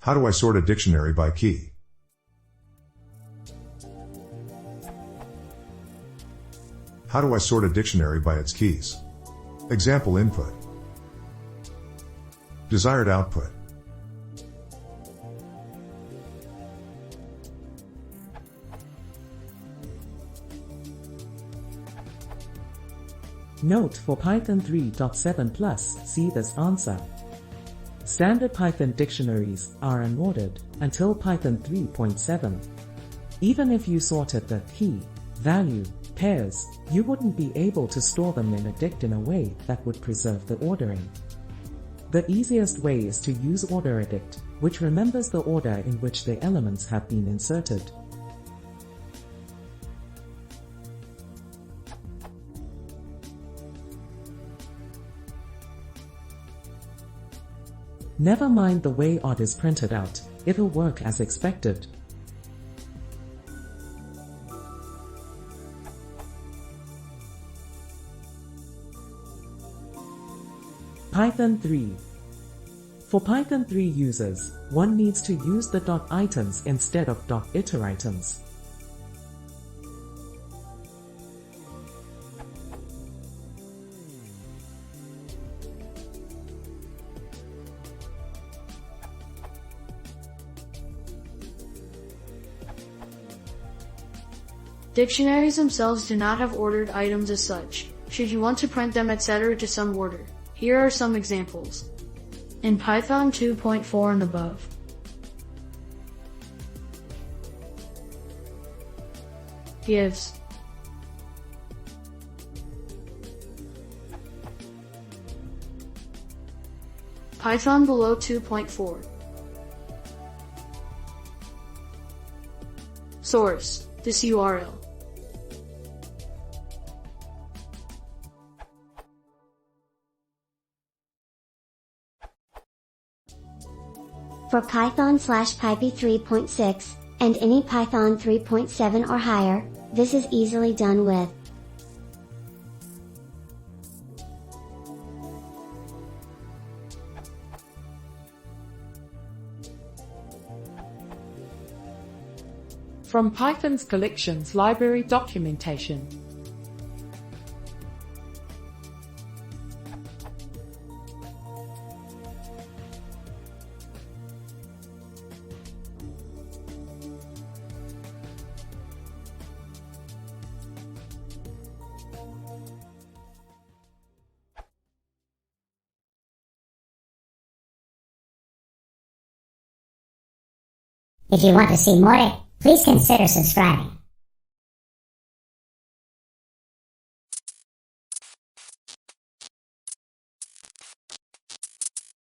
How do I sort a dictionary by key? How do I sort a dictionary by its keys? Example input. Desired output. Note for Python 3.7+, see this answer. Standard Python dictionaries are unordered until Python 3.7. Even if you sorted the key, value, pairs, you wouldn't be able to store them in a dict in a way that would preserve the ordering. The easiest way is to use orderAdict, which remembers the order in which the elements have been inserted. Never mind the way odd is printed out, it'll work as expected. Python 3. For Python 3 users, one needs to use the .items instead of .iteritems. Dictionaries themselves do not have ordered items as such, should you want to print them etc. to some order. Here are some examples. In Python 2.4 and above. Gives. Python below 2.4. Source. This URL. For Python/Python 3.6, and any Python 3.7 or higher, this is easily done with From Python's collections library documentation. If you want to see more, please consider subscribing.